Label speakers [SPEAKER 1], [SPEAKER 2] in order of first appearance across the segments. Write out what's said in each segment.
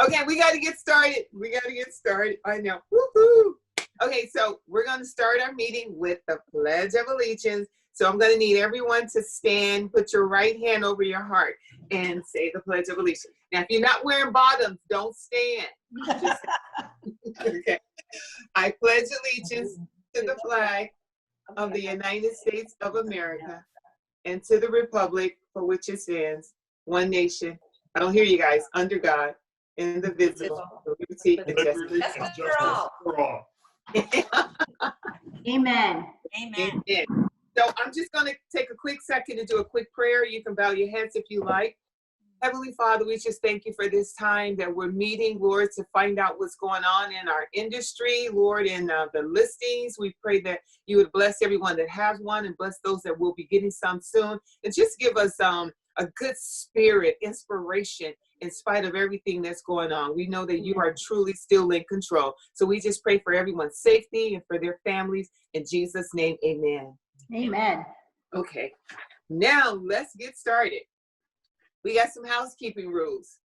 [SPEAKER 1] Okay, we got to get started. We got to get started. I know. Woohoo! Okay, so we're going to start our meeting with the Pledge of Allegiance. So I'm going to need everyone to stand, put your right hand over your heart, and say the Pledge of Allegiance. Now, if you're not wearing bottoms, don't stand. Just, okay. I pledge allegiance to the flag of the United States of America and to the republic for which it stands, one nation. I don't hear you guys. Under God, indivisible, liberty and justice for all.
[SPEAKER 2] Amen.
[SPEAKER 1] Amen. So I'm just going to take a quick second to do a quick prayer. You can bow your heads if you like. Heavenly Father, we just thank you for this time that we're meeting, Lord, to find out what's going on in our industry, Lord, in the listings. We pray that you would bless everyone that has one and bless those that will be getting some soon. And just give us a good spirit, inspiration, in spite of everything that's going on. We know that you are truly still in control. So we just pray for everyone's safety and for their families. In Jesus' name, amen.
[SPEAKER 2] Amen.
[SPEAKER 1] Okay, now let's get started. We got some housekeeping rules.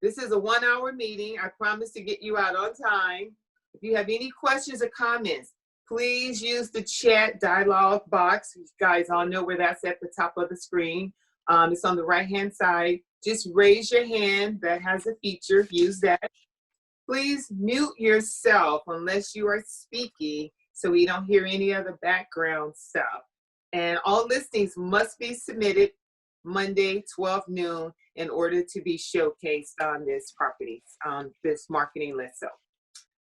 [SPEAKER 1] This is a 1-hour meeting. I promise to get you out on time. If you have any questions or comments, please use the chat dialogue box. You guys all know where that's at the top of the screen. It's on the right-hand side. Just raise your hand. That has a feature. Use that. Please mute yourself unless you are speaking so we don't hear any other background stuff. And all listings must be submitted Monday, 12 noon, in order to be showcased on this property, this marketing list. So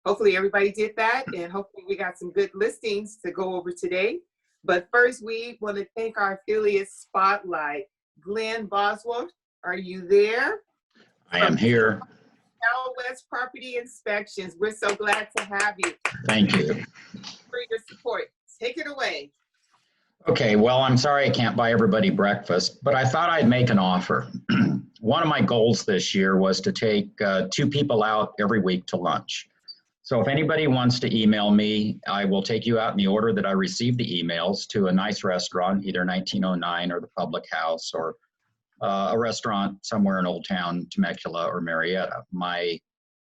[SPEAKER 1] hopefully everybody did that, and hopefully we got some good listings to go over today. But first, we want to thank our affiliate Spotlight. Glenn Bosworth, are you there?
[SPEAKER 3] I am here.
[SPEAKER 1] Cal West Property Inspections. We're so glad to have you.
[SPEAKER 3] Thank you.
[SPEAKER 1] For your support. Take it away.
[SPEAKER 3] Okay, well, I'm sorry I can't buy everybody breakfast, but I thought I'd make an offer. One of my goals this year was to take 2 people out every week to lunch. So if anybody wants to email me, I will take you out in the order that I received the emails to a nice restaurant, either 1909 or the Public House, or a restaurant somewhere in Old Town, Temecula, or Marietta. My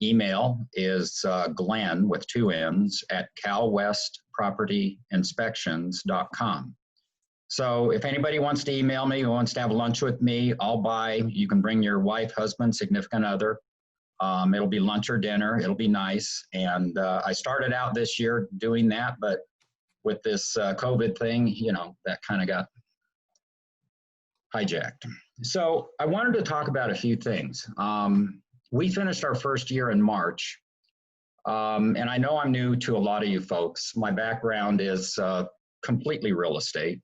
[SPEAKER 3] email is Glenn with 2 N's at calwestpropertyinspections.com. So if anybody wants to email me, who wants to have lunch with me, I'll buy. You can bring your wife, husband, significant other. It'll be lunch or dinner. It'll be nice. And I started out this year doing that, but with this COVID thing, you know, that kind of got hijacked. So I wanted to talk about a few things. We finished our first year in March. And I know I'm new to a lot of you folks. My background is completely real estate.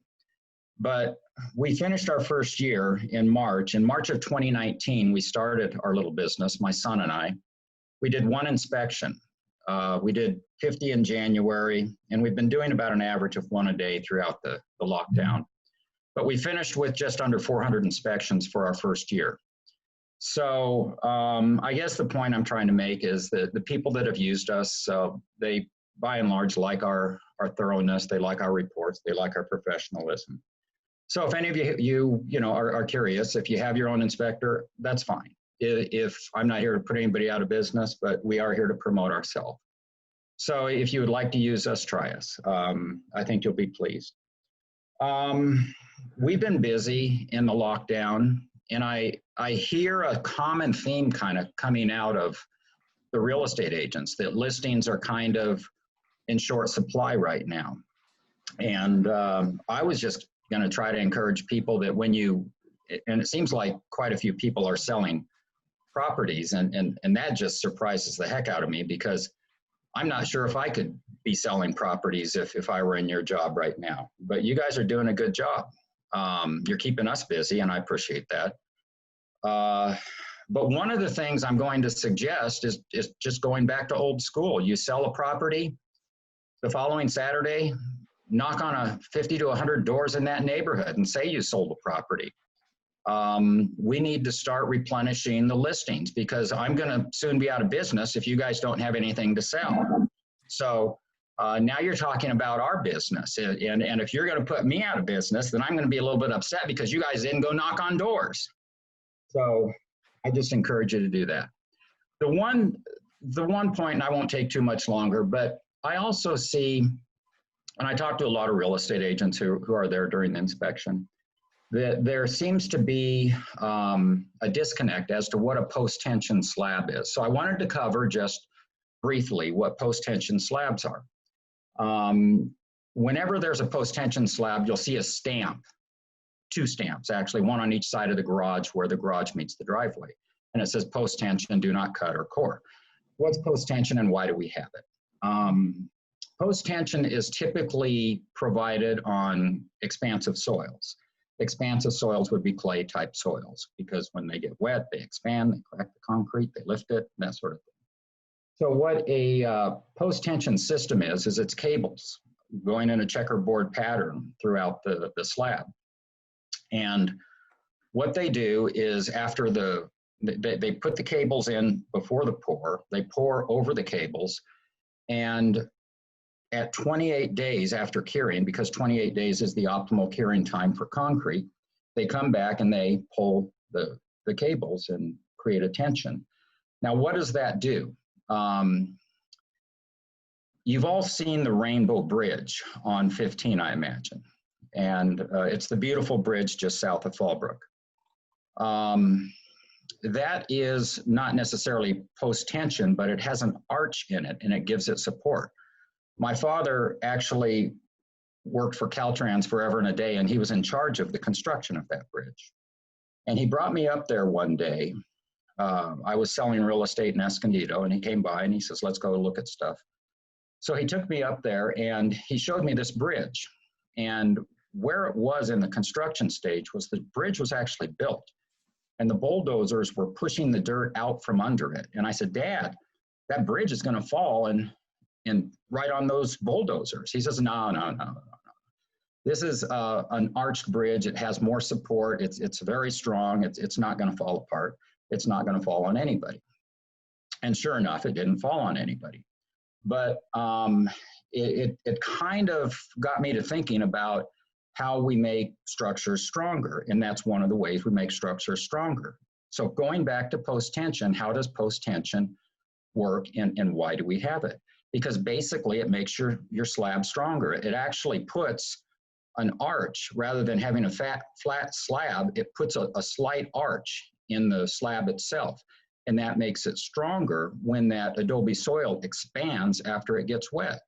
[SPEAKER 3] But we finished our first year in March. In March of 2019, we started our little business, my son and I. We did 1 inspection. We did 50 in January, and we've been doing about an average of 1 a day throughout the lockdown. But we finished with just under 400 inspections for our first year. So I guess the point I'm trying to make is that the people that have used us, they by and large like our thoroughness, they like our reports, they like our professionalism. So if any of you are curious, if you have your own inspector, that's fine. If I'm not here to put anybody out of business, but we are here to promote ourselves. So if you would like to use us, try us. I think you'll be pleased. We've been busy in the lockdown, and I hear a common theme kind of coming out of the real estate agents, that listings are kind of in short supply right now. And I was just going to try to encourage people that when you, and it seems like quite a few people are selling properties, and that just surprises the heck out of me, because I'm not sure if I could be selling properties if I were in your job right now. But you guys are doing a good job. You're keeping us busy, and I appreciate that. But one of the things I'm going to suggest is just going back to old school. You sell a property, the following Saturday, knock on 50 to 100 doors in that neighborhood and say you sold the property. We need to start replenishing the listings, because I'm going to soon be out of business if you guys don't have anything to sell. So now you're talking about our business. And if you're going to put me out of business, then I'm going to be a little bit upset because you guys didn't go knock on doors. So I just encourage you to do that. The one point, and I won't take too much longer, but I also see, and I talk to a lot of real estate agents who are there during the inspection, that there seems to be a disconnect as to what a post-tension slab is. So I wanted to cover just briefly what post-tension slabs are. Whenever there's a post-tension slab, you'll see a stamp, 2 stamps actually, one on each side of the garage where the garage meets the driveway. And it says post-tension, do not cut or core. What's post-tension and why do we have it? Post-tension is typically provided on expansive soils. Expansive soils would be clay type soils because when they get wet, they expand, they crack the concrete, they lift it, that sort of thing. So what a post-tension system is it's cables going in a checkerboard pattern throughout the slab. And what they do is after they put the cables in before the pour, they pour over the cables, and at 28 days after curing, because 28 days is the optimal curing time for concrete, they come back and they pull the cables and create a tension. Now, what does that do? You've all seen the Rainbow Bridge on 15, I imagine. And it's the beautiful bridge just south of Fallbrook. That is not necessarily post-tension, but it has an arch in it and it gives it support. My father actually worked for Caltrans forever and a day, and he was in charge of the construction of that bridge. And he brought me up there one day. I was selling real estate in Escondido, and he came by and he says, let's go look at stuff. So he took me up there and he showed me this bridge. And where it was in the construction stage was the bridge was actually built. And the bulldozers were pushing the dirt out from under it. And I said, Dad, that bridge is going to fall and right on those bulldozers. He says, no. This is an arched bridge. It has more support. It's very strong. It's not going to fall apart. It's not going to fall on anybody. And sure enough, it didn't fall on anybody. But it kind of got me to thinking about how we make structures stronger. And that's one of the ways we make structures stronger. So going back to post-tension, how does post-tension work and why do we have it? Because basically it makes your slab stronger. It actually puts an arch, rather than having a flat slab, it puts a slight arch in the slab itself. And that makes it stronger when that adobe soil expands after it gets wet.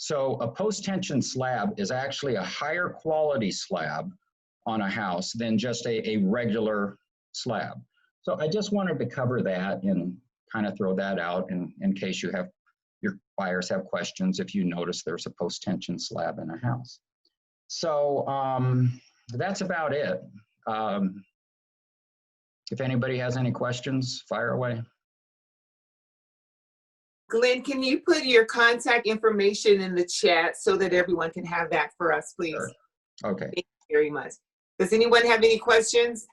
[SPEAKER 3] So a post-tension slab is actually a higher quality slab on a house than just a regular slab. So I just wanted to cover that and kind of throw that out in case your buyers have questions if you notice there's a post-tension slab in a house. So that's about it. If anybody has any questions, fire away.
[SPEAKER 1] Glenn, can you put your contact information in the chat so that everyone can have that for us, please?
[SPEAKER 3] Sure. Okay. Thank
[SPEAKER 1] you very much. Does anyone have any questions?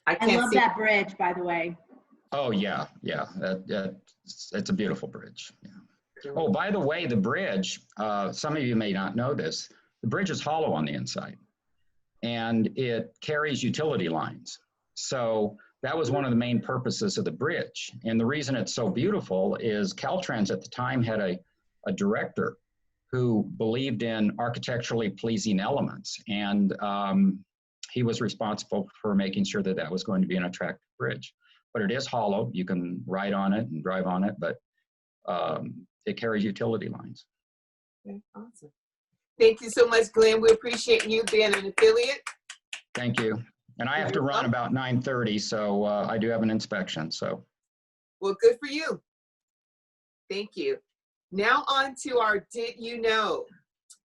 [SPEAKER 2] I love that bridge, by the way.
[SPEAKER 3] Oh, yeah. It's a beautiful bridge. Yeah. Oh, by the way, the bridge, some of you may not know this, the bridge is hollow on the inside, and it carries utility lines. So that was one of the main purposes of the bridge. And the reason it's so beautiful is Caltrans at the time had a director who believed in architecturally pleasing elements. And he was responsible for making sure that that was going to be an attractive bridge. But it is hollow. You can ride on it and drive on it, but it carries utility lines.
[SPEAKER 1] Okay, awesome. Thank you so much, Glenn. We appreciate you being an affiliate.
[SPEAKER 3] Thank you. And I have to run about 9:30, so I do have an inspection, so.
[SPEAKER 1] Well, good for you. Thank you. Now on to our Did You Know?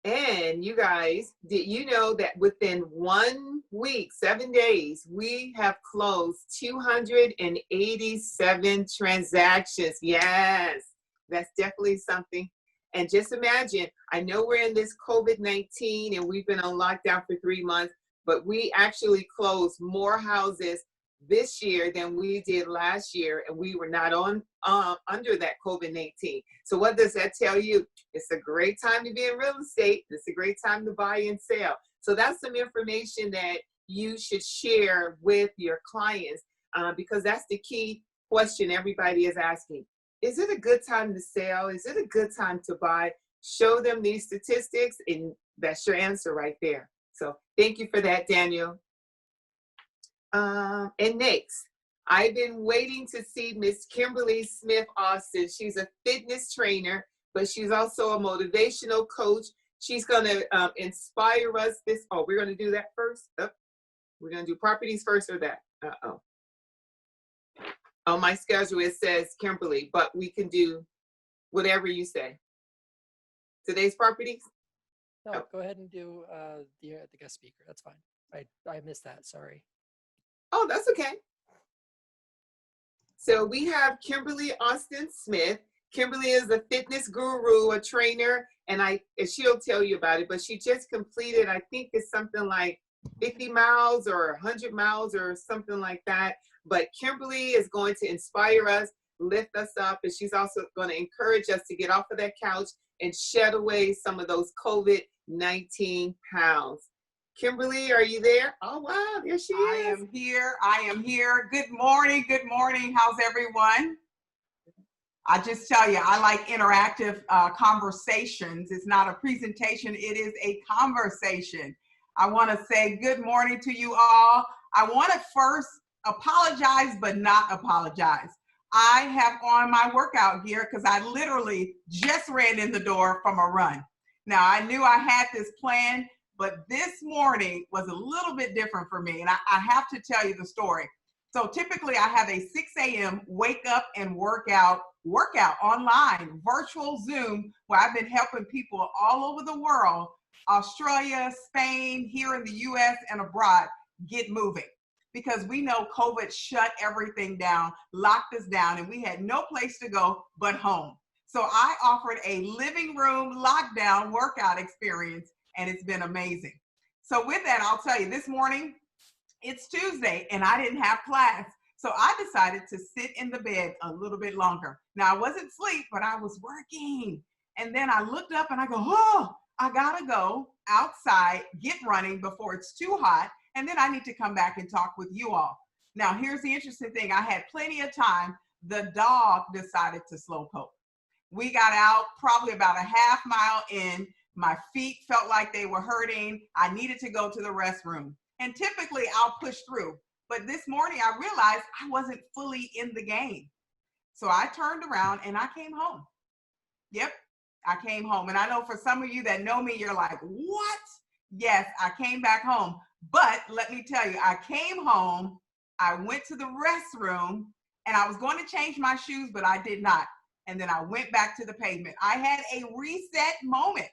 [SPEAKER 1] And you guys, did you know that within 1 week, 7 days, we have closed 287 transactions? Yes, that's definitely something. And just imagine, I know we're in this COVID-19 and we've been on lockdown for 3 months, but we actually closed more houses this year than we did last year, and we were not under that COVID-19. So what does that tell you? It's a great time to be in real estate. It's a great time to buy and sell. So that's some information that you should share with your clients because that's the key question everybody is asking. Is it a good time to sell? Is it a good time to buy? Show them these statistics, and that's your answer right there. So thank you for that, Daniel. And next, I've been waiting to see Miss Kimberly Smith Austin. She's a fitness trainer, but she's also a motivational coach. She's going to inspire us this. Oh, we're going to do that first. Oh, we're going to do properties first or that? Uh-oh. On my schedule, it says Kimberly, but we can do whatever you say. Today's properties?
[SPEAKER 4] No,
[SPEAKER 1] Oh.
[SPEAKER 4] go ahead and do the guest speaker. That's fine. I missed that. Sorry.
[SPEAKER 1] Oh, that's okay. So we have Kimberly Austin Smith. Kimberly is a fitness guru, a trainer, and she'll tell you about it, but she just completed, I think it's something like 50 miles or 100 miles or something like that. But Kimberly is going to inspire us, lift us up, and she's also going to encourage us to get off of that couch and shed away some of those COVID-19 pounds. Kimberly, are you there? Oh, wow, there she is.
[SPEAKER 5] I am here. I am here. Good morning. Good morning. How's everyone? I just tell you, I like interactive conversations. It's not a presentation. It is a conversation. I want to say good morning to you all. I want to first apologize, but not apologize. I have on my workout gear because I literally just ran in the door from a run. Now, I knew I had this plan, but this morning was a little bit different for me, and I have to tell you the story. So typically I have a 6 a.m. wake up and workout online, virtual Zoom, where I've been helping people all over the world, Australia, Spain, here in the US and abroad, get moving. Because we know COVID shut everything down, locked us down, and we had no place to go but home. So I offered a living room lockdown workout experience, and it's been amazing. So with that, I'll tell you, this morning, it's Tuesday, and I didn't have class. So I decided to sit in the bed a little bit longer. Now, I wasn't asleep, but I was working. And then I looked up and I go, oh, I gotta go outside, get running before it's too hot, and then I need to come back and talk with you all. Now, here's the interesting thing. I had plenty of time. The dog decided to slow poke. We got out probably about a half mile in. My feet felt like they were hurting. I needed to go to the restroom. And typically I'll push through. But this morning I realized I wasn't fully in the game. So I turned around and I came home. Yep, I came home. And I know for some of you that know me, you're like, what? Yes, I came back home. But let me tell you, I came home, I went to the restroom, and I was going to change my shoes, but I did not. And then I went back to the pavement. I had a reset moment.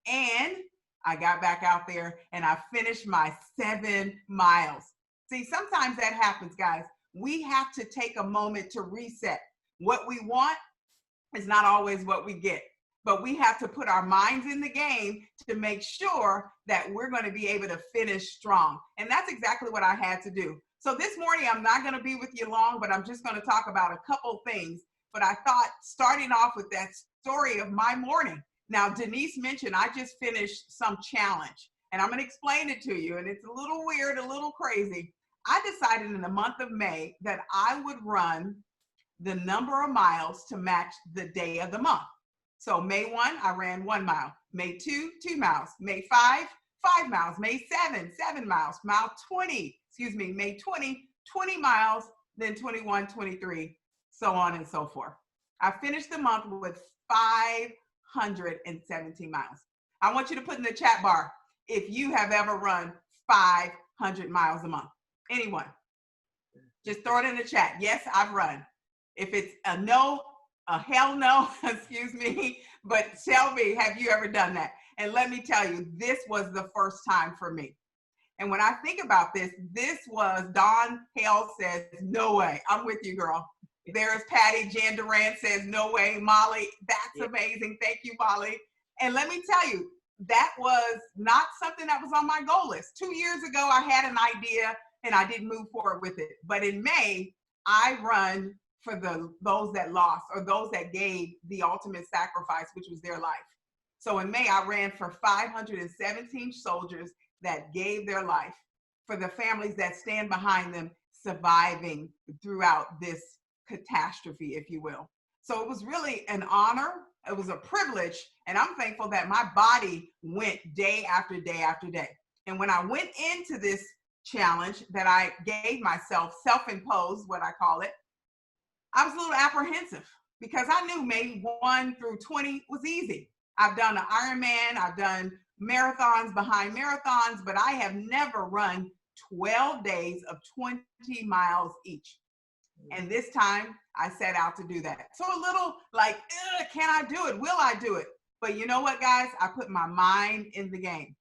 [SPEAKER 5] And I got back out there and I finished my 7 miles. See, sometimes that happens, guys. We have to take a moment to reset. What we want is not always what we get, but we have to put our minds in the game to make sure that we're going to be able to finish strong. And that's exactly what I had to do. So this morning, I'm not going to be with you long, but I'm just going to talk about a couple things. But I thought starting off with that story of my morning. Now, Denise mentioned I just finished some challenge, and I'm going to explain it to you, and it's a little weird, a little crazy. I decided in the month of May that I would run the number of miles to match the day of the month. So May 1, I ran 1 mile. May 2, 2 miles. May 5, 5 miles. May 7, 7 miles. May 20, 20 miles, then 21, 23, so on and so forth. I finished the month with 517 miles. I want you to put in the chat bar if you have ever run 500 miles a month. Anyone? Just throw it in the chat. Yes, I've run. If it's a no, a hell no, excuse me, but tell me, have you ever done that? And let me tell you, this was the first time for me. And when I think about this, this was, Dawn Hale says, no way. I'm with you, girl. There's Patty. Jan Durant says, no way. Molly, that's amazing. Thank you, Molly. And let me tell you, that was not something that was on my goal list. 2 years ago, I had an idea and I didn't move forward with it. But in May, I run for those that lost or those that gave the ultimate sacrifice, which was their life. So in May, I ran for 517 soldiers that gave their life, for the families that stand behind them surviving throughout this catastrophe, if you will. So it was really an honor. It was a privilege. And I'm thankful that my body went day after day after day. And when I went into this challenge that I gave myself, self-imposed, what I call it, I was a little apprehensive because I knew maybe 1 through 20 was easy. I've done an Ironman, I've done marathons behind marathons, but I have never run 12 days of 20 miles each. And this time I set out to do that. So a little like, can I do it? Will I do it? But you know what, guys? I put my mind in the game.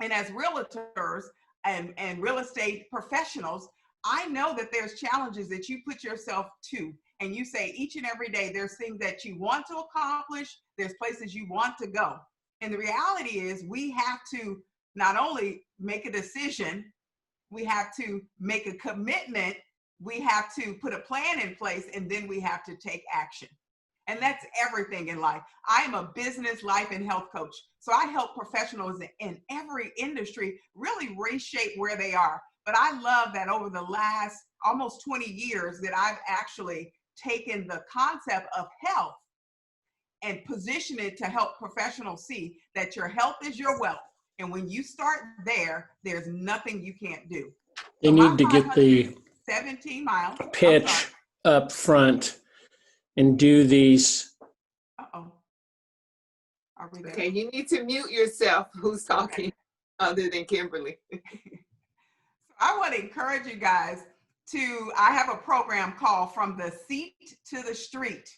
[SPEAKER 5] And as realtors and real estate professionals, I know that there's challenges that you put yourself to. And you say each and every day, there's things that you want to accomplish. There's places you want to go. And the reality is we have to not only make a decision, we have to make a commitment, we have to put a plan in place, and then we have to take action. And that's everything in life. I am a business, life, and health coach. So I help professionals in every industry really reshape where they are. But I love that over the last almost 20 years that I've actually taken the concept of health and position it to help professionals see that your health is your wealth. And when you start there, there's nothing you can't do.
[SPEAKER 6] They need to get the
[SPEAKER 5] 17 miles
[SPEAKER 6] pitch up front and do these.
[SPEAKER 5] Uh-oh. Are we there?
[SPEAKER 1] Okay, you need to mute yourself. Who's talking other than Kimberly?
[SPEAKER 5] I want to encourage you guys I have a program called From the Seat to the Street.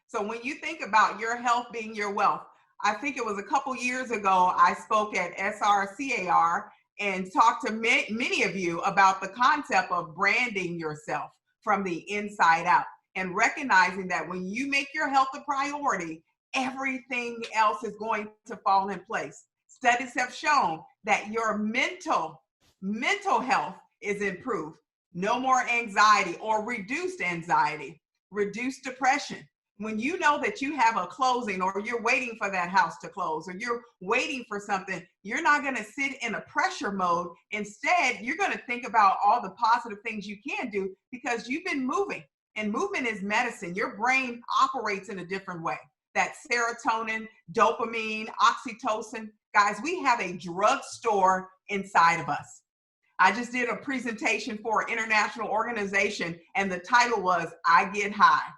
[SPEAKER 5] So when you think about your health being your wealth, I think it was a couple years ago, I spoke at SRCAR and talked to many of you about the concept of branding yourself from the inside out and recognizing that when you make your health a priority, everything else is going to fall in place. Studies have shown that your mental health is improved. No more anxiety or reduced anxiety, reduced depression. When you know that you have a closing or you're waiting for that house to close or you're waiting for something, you're not going to sit in a pressure mode. Instead, you're going to think about all the positive things you can do because you've been moving. And movement is medicine. Your brain operates in a different way. That serotonin, dopamine, oxytocin. Guys, we have a drugstore inside of us. I just did a presentation for an international organization, and the title was, I Get High.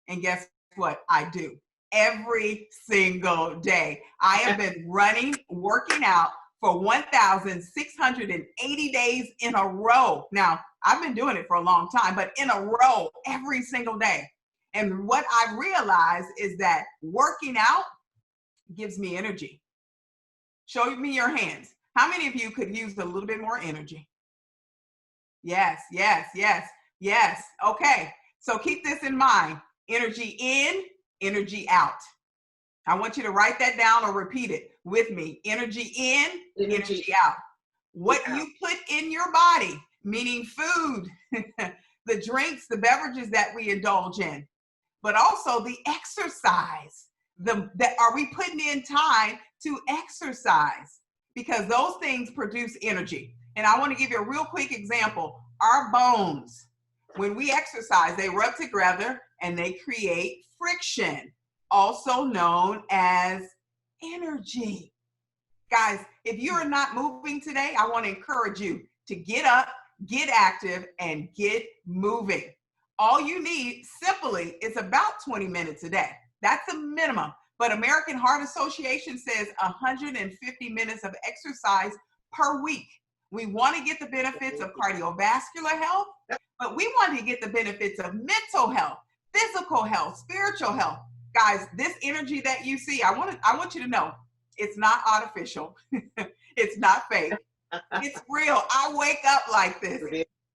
[SPEAKER 5] And guess what? I do. Every single day. I have been working out for 1,680 days in a row. Now, I've been doing it for a long time, but in a row, every single day. And what I realized is that working out gives me energy. Show me your hands. How many of you could use a little bit more energy? Yes, yes, yes, yes. Okay, so keep this in mind. Energy in, energy out. I want you to write that down or repeat it with me. Energy in, energy out. What you put in your body, meaning food, the drinks, the beverages that we indulge in, but also the exercise. Are we putting in time to exercise? Because those things produce energy. And I want to give you a real quick example. Our bones, when we exercise, they rub together and they create friction, also known as energy. Guys, if you are not moving today, I want to encourage you to get up, get active, and get moving. All you need simply is about 20 minutes a day. That's a minimum. But American Heart Association says 150 minutes of exercise per week. We want to get the benefits of cardiovascular health, but we want to get the benefits of mental health, physical health, spiritual health. Guys, this energy that you see, I want you to know, it's not artificial. It's not fake. It's real. I wake up like this.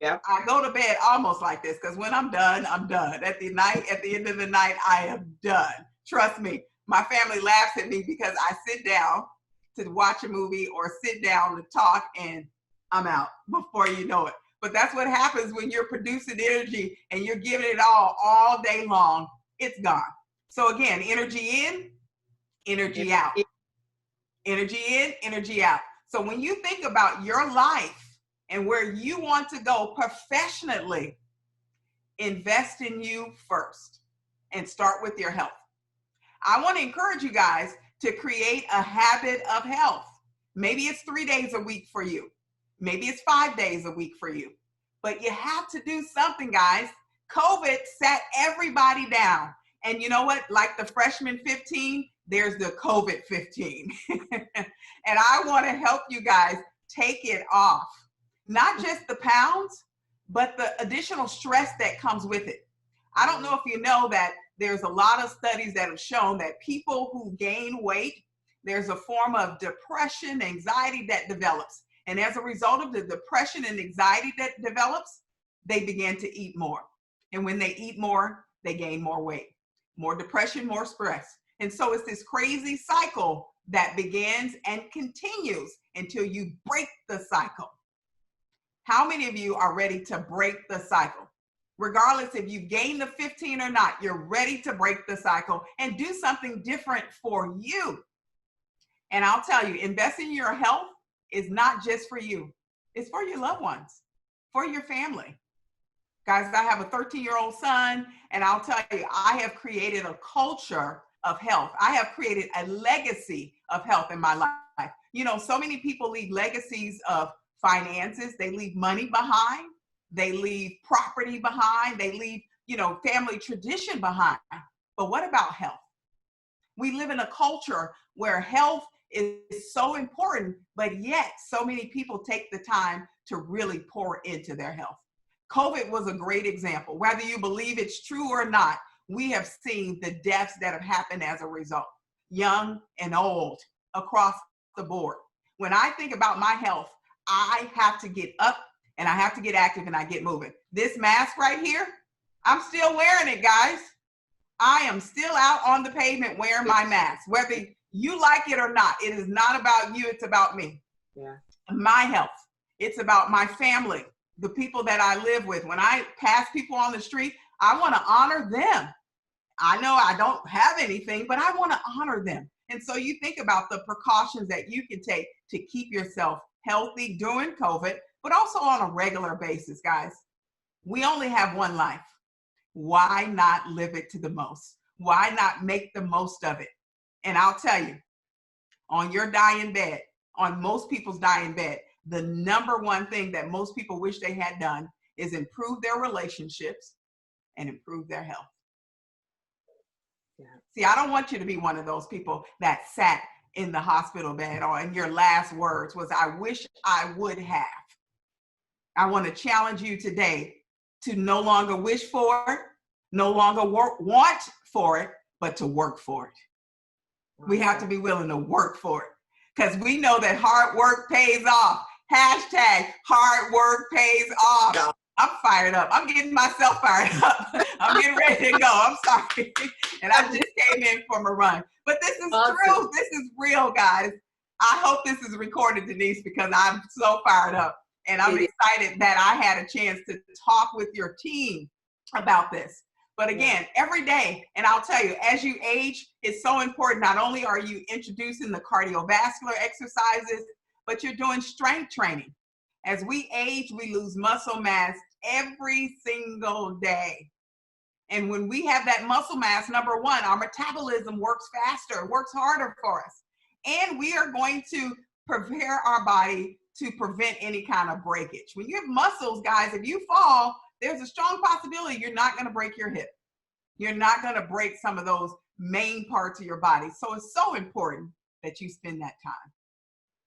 [SPEAKER 1] Yep.
[SPEAKER 5] I go to bed almost like this because when I'm done, I'm done. At the end of the night, I am done. Trust me. My family laughs at me because I sit down to watch a movie or sit down to talk and I'm out before you know it. But that's what happens when you're producing energy and you're giving it all day long. It's gone. So again, energy in, energy out. Energy in, energy out. So when you think about your life and where you want to go professionally, Invest in you first and start with your health. I want to encourage you guys to create a habit of health. Maybe it's 3 days a week for you. Maybe it's 5 days a week for you. But you have to do something, guys. COVID sat everybody down. And you know what? Like the freshman 15, there's the COVID 15. And I want to help you guys take it off. Not just the pounds, but the additional stress that comes with it. I don't know if you know that there's a lot of studies that have shown that people who gain weight, there's a form of depression, anxiety that develops. And as a result of the depression and anxiety that develops, they begin to eat more. And when they eat more, they gain more weight. More depression, more stress. And so it's this crazy cycle that begins and continues until you break the cycle. How many of you are ready to break the cycle? Regardless if you've gained the 15 or not, you're ready to break the cycle and do something different for you. And I'll tell you, investing in your health is not just for you. It's for your loved ones, for your family. Guys, I have a 13-year-old son, and I'll tell you, I have created a culture of health. I have created a legacy of health in my life. You know, so many people leave legacies of finances. They leave money behind. They leave property behind. They leave, you know, family tradition behind. But what about health? We live in a culture where health is so important, but yet so many people take the time to really pour into their health. COVID was a great example. Whether you believe it's true or not, we have seen the deaths that have happened as a result, young and old, across the board. When I think about my health, I have to get up and I have to get active and I get moving. This mask right here, I'm still wearing it, guys. I am still out on the pavement wearing my mask. Whether you like it or not, it is not about you, it's about me.
[SPEAKER 1] Yeah.
[SPEAKER 5] My health. It's about my family, the people that I live with. When I pass people on the street, I want to honor them. I know I don't have anything, but I want to honor them. And so you think about the precautions that you can take to keep yourself healthy during COVID, but also on a regular basis, guys. We only have one life. Why not live it to the most? Why not make the most of it? And I'll tell you, on your dying bed, on most people's dying bed, the number one thing that most people wish they had done is improve their relationships and improve their health.
[SPEAKER 1] Yeah.
[SPEAKER 5] See, I don't want you to be one of those people that sat in the hospital bed or in your last words was, I wish I would have. I want to challenge you today to no longer wish for it, no longer want for it, but to work for it. We have to be willing to work for it because we know that hard work pays off. Hashtag hard work pays off. I'm fired up. I'm getting myself fired up. I'm getting ready to go. I'm sorry. And I just came in from a run. But this is true. This is real, guys. I hope this is recorded, Denise, because I'm so fired up. And I'm excited that I had a chance to talk with your team about this. But again, every day, and I'll tell you, as you age, it's so important. Not only are you introducing the cardiovascular exercises, but you're doing strength training. As we age, we lose muscle mass every single day. And when we have that muscle mass, number one, our metabolism works faster, works harder for us. And we are going to prepare our body to prevent any kind of breakage. When you have muscles, guys, if you fall, there's a strong possibility you're not going to break your hip. You're not going to break some of those main parts of your body. So it's so important that you spend that time.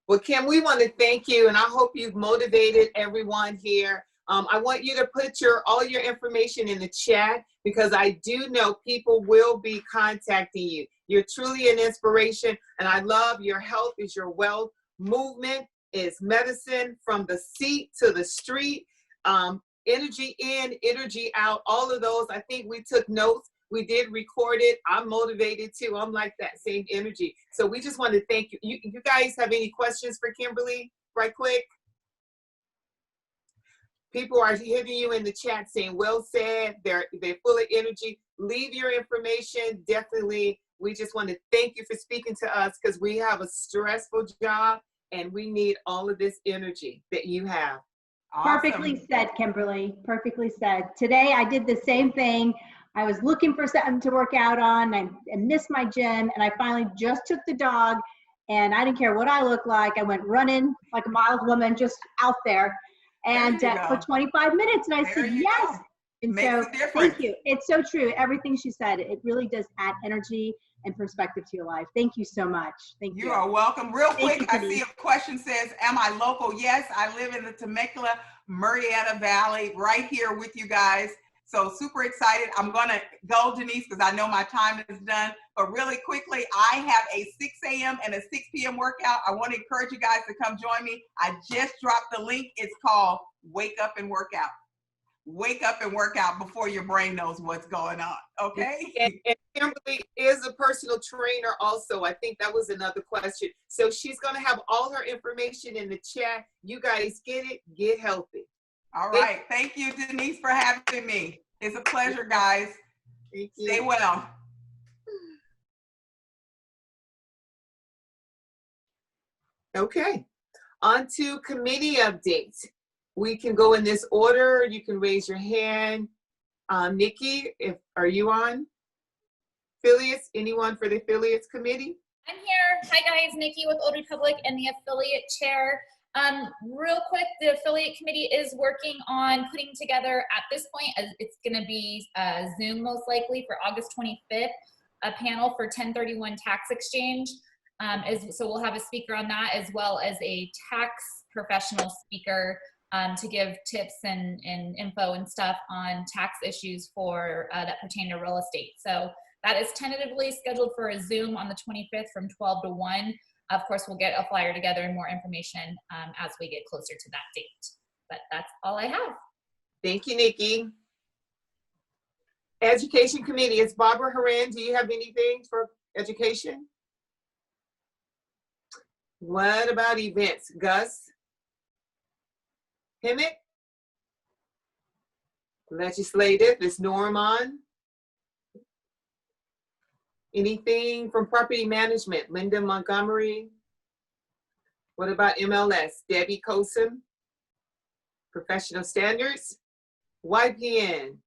[SPEAKER 1] Well, Kim, we want to thank you, and I hope you've motivated everyone here. I want you to put all your information in the chat because I do know people will be contacting you. You're truly an inspiration, and I love your health is your wealth. Movement is medicine from the seat to the street. Energy in, energy out, all of those. I think we took notes. We did record it. I'm motivated too. I'm like that same energy. So we just want to thank you. You guys have any questions for Kimberly right quick? People are hitting you in the chat saying, well said, they're full of energy. Leave your information. Definitely. We just want to thank you for speaking to us because we have a stressful job and we need all of this energy that you have.
[SPEAKER 2] Perfectly said, Kimberly. Perfectly said. Today I did the same thing. I was looking for something to work out on. I missed my gym, and I finally just took the dog, and I didn't care what I looked like. I went running like a mild woman, just out there, and for 25 minutes. And I said yes. And so thank you. It's so true. Everything she said, it really does add energy and perspective to your life. Thank you so much. Thank you.
[SPEAKER 5] You are welcome. Real quick, I see a question says, am I local? Yes, I live in the Temecula, Murrieta Valley, right here with you guys. So super excited. I'm going to go, Denise, because I know my time is done. But really quickly, I have a 6 a.m. and a 6 p.m. workout. I want to encourage you guys to come join me. I just dropped the link. It's called Wake Up and Work Out. Wake up and work out before your brain knows what's going on, okay?
[SPEAKER 1] And Kimberly is a personal trainer also. I think that was another question. So she's going to have all her information in the chat. You guys get it, get healthy.
[SPEAKER 5] All right. Thank you, Denise, for having me. It's a pleasure, guys.
[SPEAKER 1] Thank you.
[SPEAKER 5] Stay well.
[SPEAKER 1] Okay. On to committee updates. We can go in this order. You can raise your hand. Nikki, are you on? Affiliates, anyone for the affiliates committee?
[SPEAKER 7] I'm here. Hi guys, Nikki with Old Republic and the affiliate chair. Real quick, the affiliate committee is working on putting together, at this point, it's gonna be Zoom most likely for August 25th, a panel for 1031 tax exchange. So we'll have a speaker on that, as well as a tax professional speaker to give tips and info and stuff on tax issues for that pertain to real estate. So that is tentatively scheduled for a Zoom on the 25th from 12 to 1. Of course, we'll get a flyer together and more information as we get closer to that date. But that's all I have.
[SPEAKER 1] Thank you, Nikki. Education committee, it's Barbara Haran. Do you have anything for education? What about events? Gus? Hemmitt? Legislative, is Norm on? Anything from property management? Linda Montgomery? What about MLS? Debbie Cosom? Professional standards? YPN?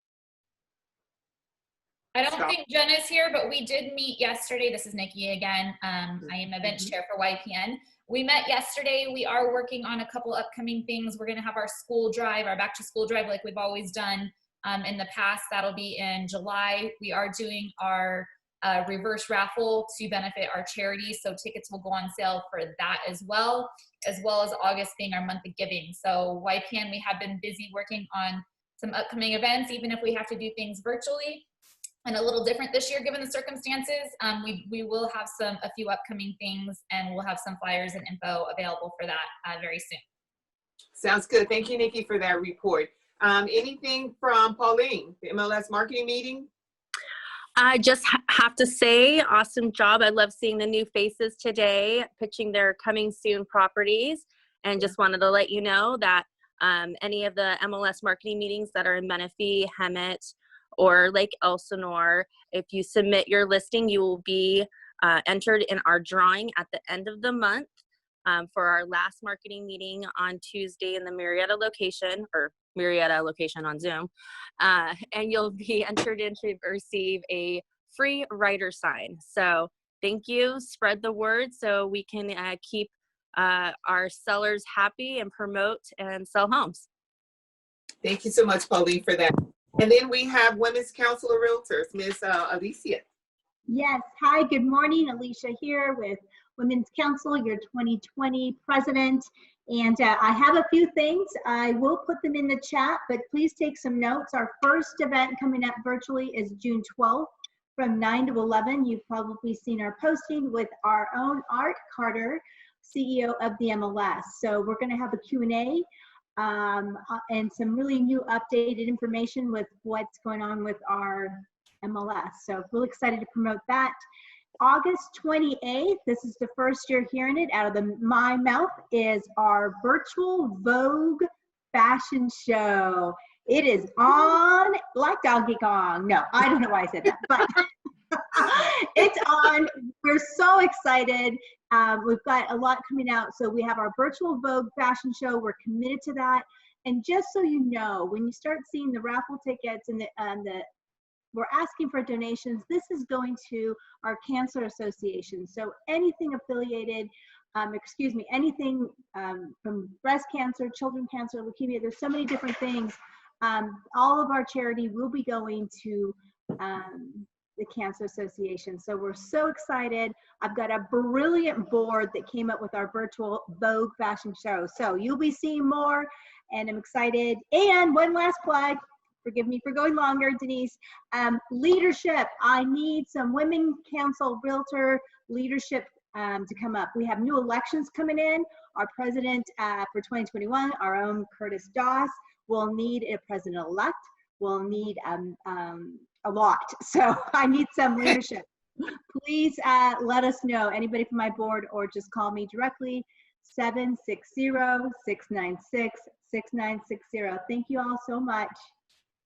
[SPEAKER 7] I don't think Jen is here, but we did meet yesterday. This is Nikki again. I am events chair for YPN. We met yesterday. We are working on a couple upcoming things. We're gonna have our school drive, our back to school drive like we've always done in the past. That'll be in July. We are doing our reverse raffle to benefit our charity. So tickets will go on sale for that as well as August being our month of giving. So YPN, we have been busy working on some upcoming events, even if we have to do things virtually. And a little different this year, given the circumstances. We will have a few upcoming things, and we'll have some flyers and info available for that very soon.
[SPEAKER 1] Sounds good. Thank you, Nikki, for that report. Anything from Pauline, the MLS marketing meeting?
[SPEAKER 8] I just have to say, awesome job. I love seeing the new faces today, pitching their coming soon properties, and just wanted to let you know that any of the MLS marketing meetings that are in Menifee, Hemet, or Lake Elsinore, if you submit your listing, you will be entered in our drawing at the end of the month for our last marketing meeting on Tuesday in the Murrieta location on Zoom. And you'll be entered in to receive a free writer sign. So thank you. Spread the word so we can keep our sellers happy and promote and sell homes.
[SPEAKER 1] Thank you so much, Pauline, for that. And then we have Women's Council of Realtors, Ms. Alicia.
[SPEAKER 2] Yes. Hi, good morning. Alicia here with Women's Council, your 2020 president. And I have a few things. I will put them in the chat, but please take some notes. Our first event coming up virtually is June 12th from 9 to 11. You've probably seen our posting with our own Art Carter, CEO of the MLS. So we're going to have a Q&A. And some really new updated information with what's going on with our MLS. So really excited to promote that. August 28th, this is the first you're hearing it out of my mouth, is our virtual Vogue fashion show. It is on like Donkey Kong. No, I don't know why I said that, but it's on. We're so excited. We've got a lot coming out. So we have our virtual Vogue fashion show. We're committed to that. And just so you know, when you start seeing the raffle tickets and we're asking for donations, this is going to our cancer association. So anything affiliated, anything from breast cancer, children cancer, leukemia, there's so many different things. All of our charity will be going to the Cancer Association. So we're so excited. I've got a brilliant board that came up with our virtual Vogue fashion show. So you'll be seeing more, and I'm excited. And one last plug, forgive me for going longer, Denise. Leadership, I need some women council realtor leadership to come up. We have new elections coming in. Our president for 2021, our own Curtis Doss, will need a president-elect. We'll need a lot. So I need some leadership. Please let us know, anybody from my board, or just call me directly, 760-696-6960. Thank you all so much.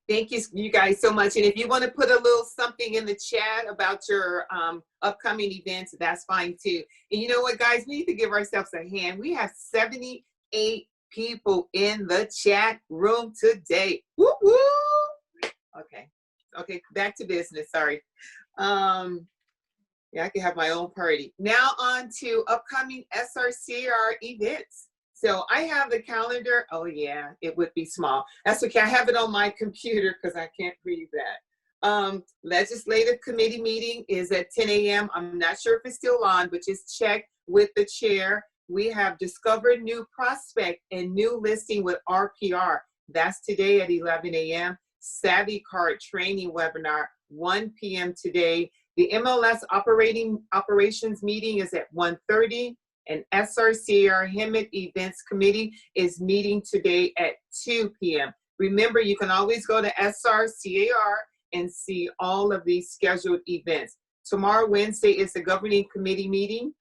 [SPEAKER 1] Thank you guys so much. And if you want to put a little something in the chat about your upcoming events, that's fine too. And you know what, guys, we need to give ourselves a hand. We have 78 people in the chat room today. Woo woo. Okay, back to business. Sorry. Yeah, I can have my own party. Now on to upcoming SRCAR events. So I have the calendar. Oh yeah, it would be small. That's okay. I have it on my computer because I can't read that. Legislative committee meeting is at 10 a.m. I'm not sure if it's still on, but just check with the chair. We have Discover New Prospect and New Listing with RPR. That's today at 11 a.m. Savvy Card training webinar, 1 p.m. today. The MLS operations meeting is at 1:30, and SRCAR HIMMET Events Committee is meeting today at 2 p.m. Remember, you can always go to SRCAR and see all of these scheduled events. Tomorrow, Wednesday, is the governing committee meeting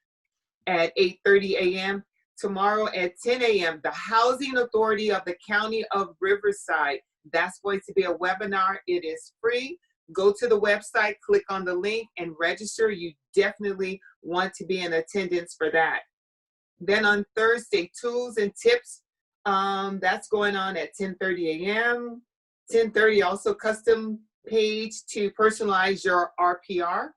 [SPEAKER 1] at 8:30 a.m. Tomorrow at 10 a.m., the Housing Authority of the County of Riverside. That's going to be a webinar. It is free. Go to the website, click on the link, and register. You definitely want to be in attendance for that. Then on Thursday, Tools and Tips. That's going on at 10:30 a.m. 10:30, also custom page to personalize your RPR.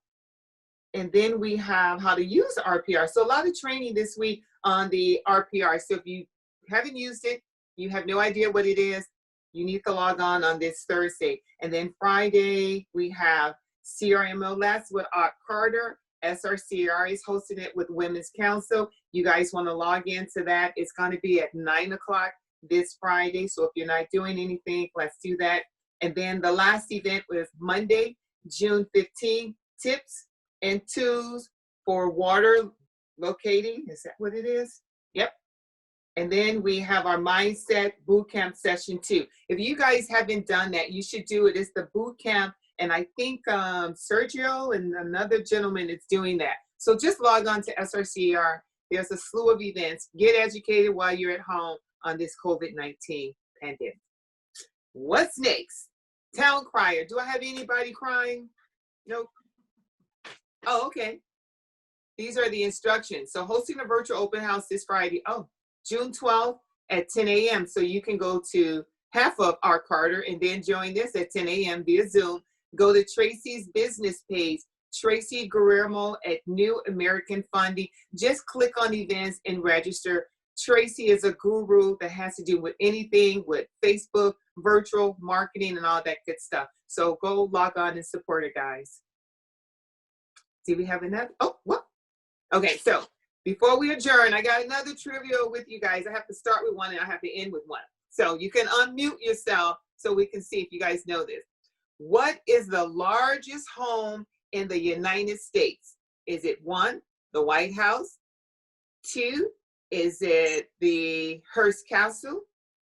[SPEAKER 1] And then we have how to use RPR. So a lot of training this week on the RPR. So if you haven't used it, you have no idea what it is, you need to log on this Thursday. And then Friday, we have CRMLS with Art Carter. SRCAR is hosting it with Women's Council. You guys want to log into that. It's going to be at 9 o'clock this Friday. So if you're not doing anything, let's do that. And then the last event was Monday, June 15th, tips and tools for water locating. Is that what it is? Yep. And then we have our Mindset Bootcamp session 2. If you guys haven't done that, you should do it. It's the boot camp, and I think Sergio and another gentleman is doing that. So just log on to SRCAR. There's a slew of events. Get educated while you're at home on this COVID-19 pandemic. What's next? Town crier. Do I have anybody crying? Nope. Oh, okay. These are the instructions. So hosting a virtual open house this Friday. Oh, June 12th at 10 a.m. So you can go to half of Art Carter and then join this at 10 a.m. via Zoom. Go to Tracy's business page, Tracy Guillermo at New American Funding. Just click on events and register. Tracy is a guru that has to do with anything with Facebook, virtual marketing, and all that good stuff. So go log on and support her, guys. Do we have another? Oh, what? Okay, so before we adjourn, I got another trivia with you guys. I have to start with one and I have to end with one. So you can unmute yourself so we can see if you guys know this. What is the largest home in the United States? Is it 1, the White House? 2, is it the Hearst Castle?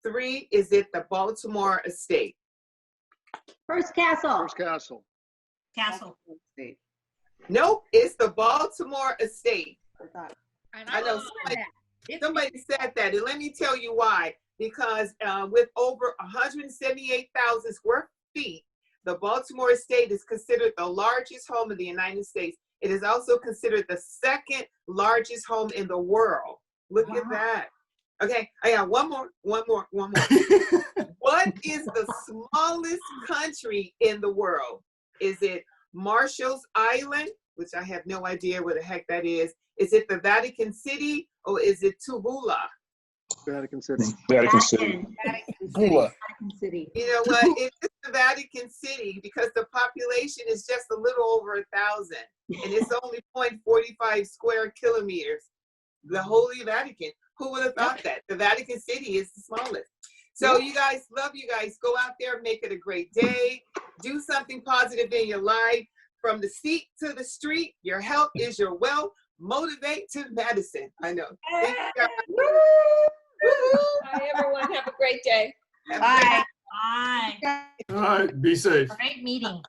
[SPEAKER 1] 3, is it the Baltimore Estate?
[SPEAKER 2] Hearst Castle.
[SPEAKER 9] Hearst Castle.
[SPEAKER 10] Castle.
[SPEAKER 1] Nope, it's the Baltimore Estate. I know somebody said that, and let me tell you why. Because with over 178,000 square feet, the Baltimore Estate is considered the largest home in the United States. It is also considered the second largest home in the world. Look at that. Okay, I got one more. What is the smallest country in the world? Is it Marshall's Island, which I have no idea what the heck that is? Is it the Vatican City, or is it Toowoomba?
[SPEAKER 9] Vatican City.
[SPEAKER 10] Vatican City.
[SPEAKER 2] Vatican City.
[SPEAKER 1] You know what? It's the Vatican City because the population is just a little over 1,000, and it's only 0.45 square kilometers. The Holy Vatican. Who would have thought that? The Vatican City is the smallest. So you guys, love you guys. Go out there, make it a great day. Do something positive in your life. From the seat to the street, your health is your wealth. Motivate to medicine. I know. Thank you guys.
[SPEAKER 11] Bye, everyone. Have a great day.
[SPEAKER 1] Have a great
[SPEAKER 11] Bye.
[SPEAKER 9] All right, be safe.
[SPEAKER 11] Great meeting.